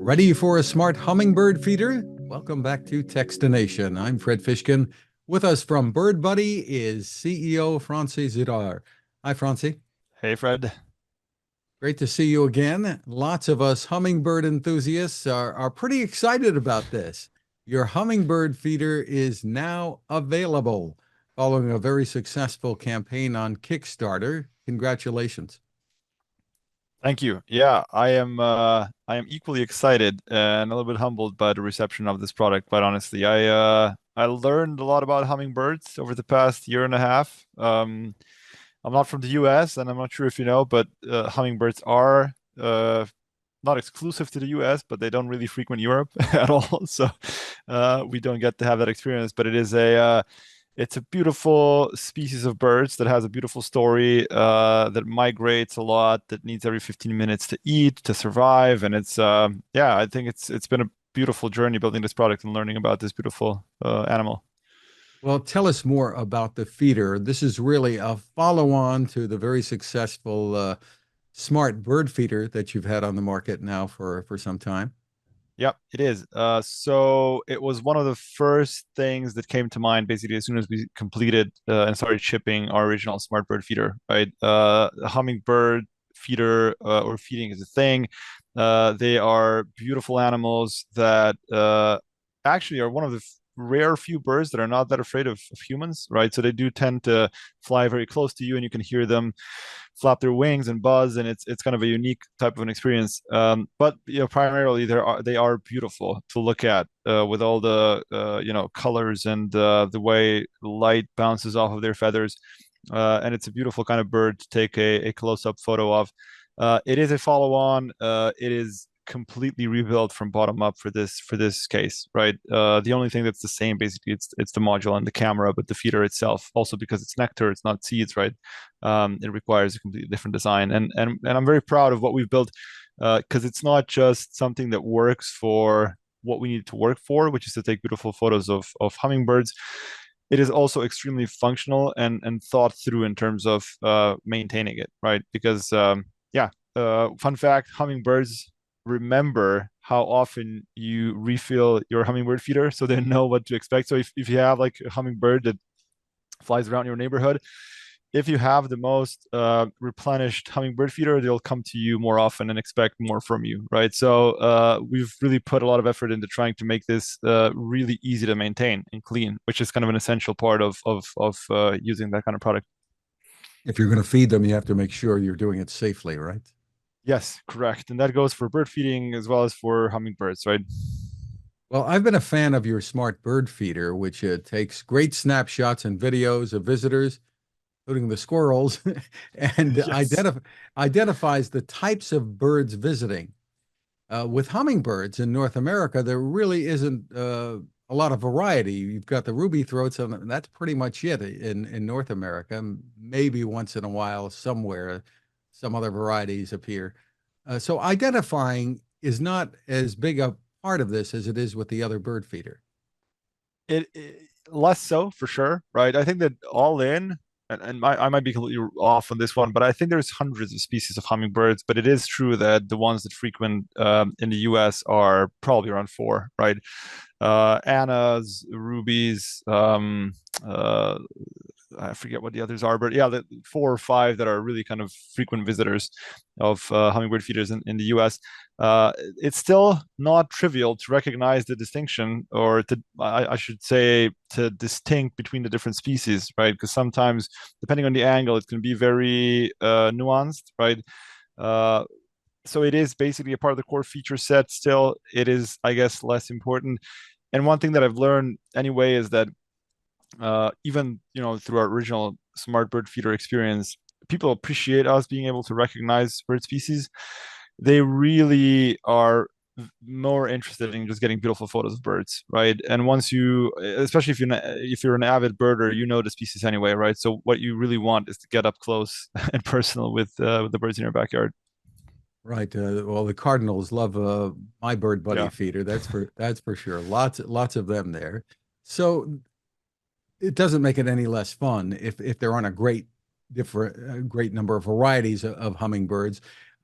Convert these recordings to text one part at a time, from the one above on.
Ready for a smart hummingbird feeder? Welcome back to Techstination. I'm Fred Fishkin. With us from Bird Buddy is CEO Franci Zidar. Hi, Franci. Hey, Fred. Great to see you again. Lots of us hummingbird enthusiasts are pretty excited about this. Your hummingbird feeder is now available following a very successful campaign on Kickstarter. Congratulations. Thank you. Yeah, I am equally excited and a little bit humbled by the reception of this product, quite honestly. I learned a lot about hummingbirds over the past year and a half. I'm not from the US, and I'm not sure if you know, but hummingbirds are not exclusive to the US, but they don't really frequent Europe at all. So we don't get to have that experience, but it's a beautiful species of birds that has a beautiful story, that migrates a lot, that needs every 15 minutes to eat, to survive. And yeah, I think it's been a beautiful journey building this product and learning about this beautiful animal. Well, tell us more about the feeder. This is really a follow-on to the very successful smart bird feeder that you've had on the market now for some time. Yep, it is. So it was one of the first things that came to mind basically as soon as we completed and started shipping our original smart bird feeder, right? Hummingbird feeder or feeding is a thing. They are beautiful animals that actually are one of the rare few birds that are not that afraid of humans, right? So they do tend to fly very close to you, and you can hear them flap their wings and buzz, and it's kind of a unique type of an experience. But primarily they are beautiful to look at with all the colors and the way light bounces off of their feathers, and it's a beautiful kind of bird to take a close-up photo of. It is a follow-on. It is completely rebuilt from bottom up for this case, right? The only thing that's the same basically it's the module and the camera, but the feeder itself, also because it's nectar, it's not seeds, right? It requires a completely different design, and I'm very proud of what we've built, because it's not just something that works for what we need to work for, which is to take beautiful photos of hummingbirds. It is also extremely functional and thought through in terms of maintaining it, right? Because yeah, fun fact: hummingbirds remember how often you refill your hummingbird feeder, so they know what to expect. So if you have like a hummingbird that flies around your neighborhood, if you have the most replenished hummingbird feeder, they'll come to you more often and expect more from you, right? So we've really put a lot of effort into trying to make this really easy to maintain and clean, which is kind of an essential part of using that kind of product. If you're going to feed them, you have to make sure you're doing it safely, right? Yes, correct. And that goes for bird feeding as well as for hummingbirds, right? Well, I've been a fan of your smart bird feeder, which takes great snapshots and videos of visitors, including the squirrels, and Yes. identifies the types of birds visiting. With hummingbirds in North America, there really isn't a lot of variety. You've got the ruby throats, and that's pretty much it in North America. Maybe once in a while, somewhere, some other varieties appear. So identifying is not as big a part of this as it is with the other bird feeder. It less so for sure, right? I think that all in, I might be completely off on this one, but I think there's hundreds of species of hummingbirds. But it is true that the ones that frequent in the US are probably around four, right? Annas, rubies, I forget what the others are, but yeah, the four or five that are really kind of frequent visitors of hummingbird feeders in the US. It's still not trivial to recognize the distinction, or I should say, to distinct between the different species, right? Because sometimes, depending on the angle, it can be very nuanced, right? Uh, so it is basically a part of the core feature set. Still, it is, I guess, less important. And one thing that I've learned anyway is that even through our original smart bird feeder experience, people appreciate us being able to recognize bird species. They really are more interested in just getting beautiful photos of birds, right? And once you, especially if you're an avid birder, you know the species anyway, right? So what you really want is to get up close and personal with the birds in your backyard. Right. Well, the Cardinals love my bird buddy Yeah. feeder. That's for sure. Lots of them there. So it doesn't make it any less fun if there aren't a great number of varieties of hummingbirds.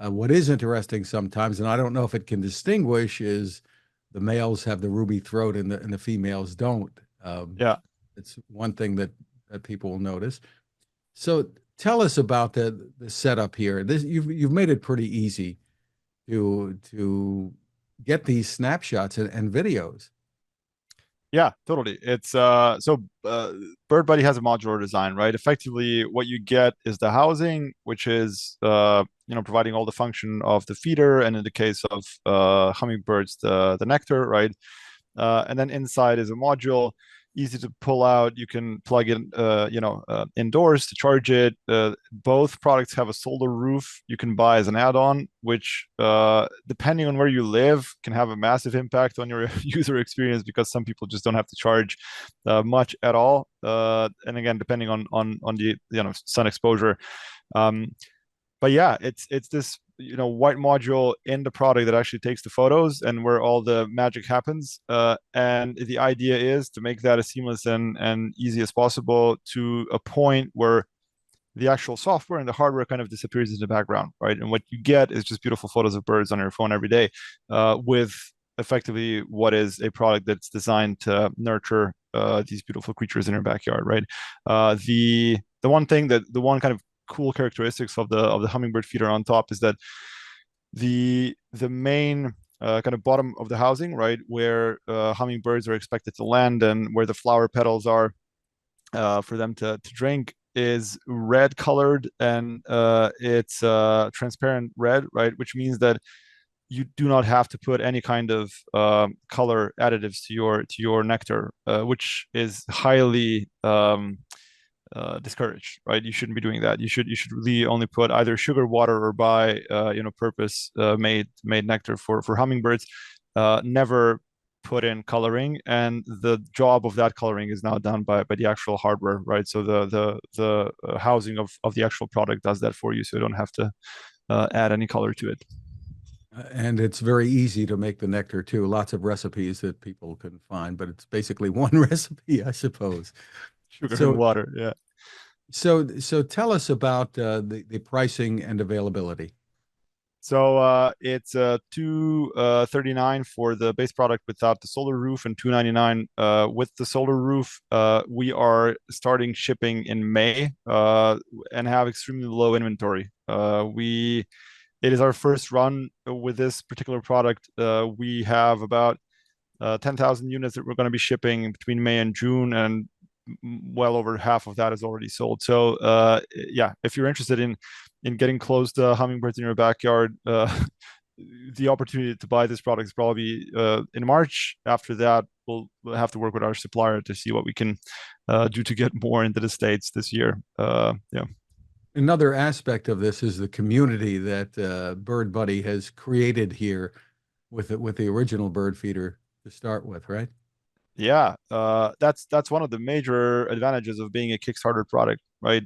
What is interesting sometimes, and I don't know if it can distinguish, is the males have the ruby throat and the females don't. Yeah. It's one thing that people will notice. So tell us about the setup here. This you've made it pretty easy to get these snapshots and videos. Yeah, totally. It's Bird Buddy has a modular design, right? Effectively, what you get is the housing, which is providing all the function of the feeder, and in the case of hummingbirds, the nectar, right? And then inside is a module, easy to pull out. You can plug in, indoors to charge it. Both products have a solar roof you can buy as an add-on, which, depending on where you live, can have a massive impact on your user experience because some people just don't have to charge much at all. And again, depending on the sun exposure. But yeah, it's this white module in the product that actually takes the photos and where all the magic happens. And the idea is to make that as seamless and easy as possible to a point where the actual software and the hardware kind of disappears in the background, right? And what you get is just beautiful photos of birds on your phone every day, with effectively what is a product that's designed to nurture these beautiful creatures in your backyard, right? The one kind of cool characteristics of the hummingbird feeder on top is that the main kind of bottom of the housing, right, where hummingbirds are expected to land and where the flower petals are for them to drink, is red colored, and it's transparent red, right, which means that you do not have to put any kind of color additives to your nectar, which is highly discouraged, right? You shouldn't be doing that. You should really only put either sugar water or buy purpose made nectar for hummingbirds. Never put in coloring, and the job of that coloring is now done by the actual hardware, right? So the housing of the actual product does that for you, so you don't have to add any color to it. And it's very easy to make the nectar too. Lots of recipes that people can find, but it's basically one recipe, I suppose. Sugar and So, water, yeah. so tell us about the pricing and availability. So it's 239 for the base product without the solar roof, and 299 with the solar roof. We are starting shipping in May and have extremely low inventory. It is our first run with this particular product. We have about 10,000 units that we're going to be shipping between May and June, and well over half of that is already sold. So yeah, if you're interested in getting close to hummingbirds in your backyard, the opportunity to buy this product is probably in March. After that, we'll have to work with our supplier to see what we can do to get more into the States this year. Yeah. Another aspect of this is the community that Bird Buddy has created here with the original bird feeder to start with, right? Yeah, that's one of the major advantages of being a Kickstarter product, right?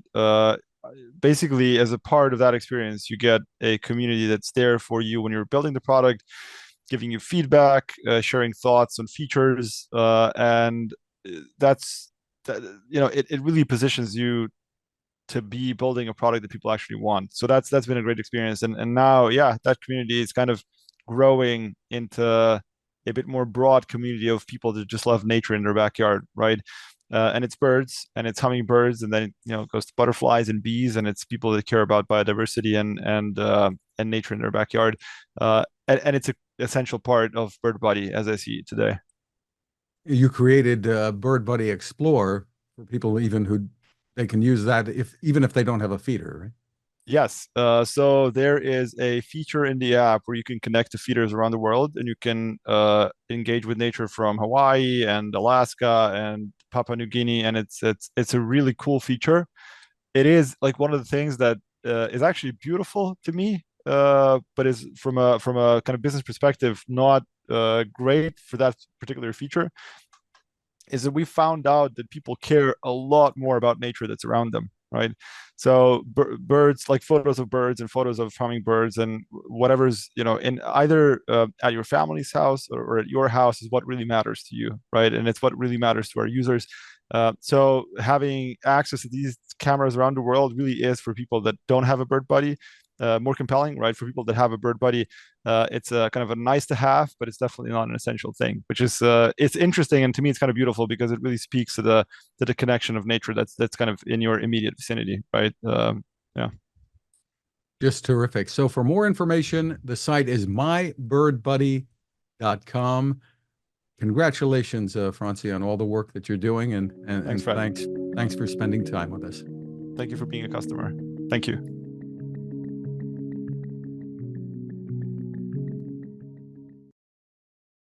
Basically, as a part of that experience, you get a community that's there for you when you're building the product, giving you feedback, sharing thoughts on features, and that's that, it really positions you to be building a product that people actually want. So that's been a great experience, and now, yeah, that community is kind of growing into a bit more broad community of people that just love nature in their backyard, right? And it's birds and it's hummingbirds, and then it goes to butterflies and bees, and it's people that care about biodiversity and nature in their backyard. And it's an essential part of Bird Buddy as I see it today. You created Bird Buddy Explore for people even who they can use that even if they don't have a feeder, right? Yes. So there is a feature in the app where you can connect to feeders around the world, and you can engage with nature from Hawaii and Alaska and Papua New Guinea, and it's a really cool feature. It is like one of the things that is actually beautiful to me, but is from a kind of business perspective not great for that particular feature. Is that we found out that people care a lot more about nature that's around them, right? So birds, like photos of birds and photos of hummingbirds and whatever's in either at your family's house or at your house is what really matters to you, right? And it's what really matters to our users. So having access to these cameras around the world really is for people that don't have a bird buddy. more compelling, right? For people that have a bird buddy, it's a kind of a nice to have, but it's definitely not an essential thing, which is it's interesting, and to me it's kind of beautiful because it really speaks to the connection of nature that's kind of in your immediate vicinity, right? Yeah. Just terrific. So for more information, the site is mybirdbuddy.com. Congratulations, Franci, on all the work that you're doing, and Thanks, Fred. thanks for spending time with us. Thank you for being a customer. Thank you.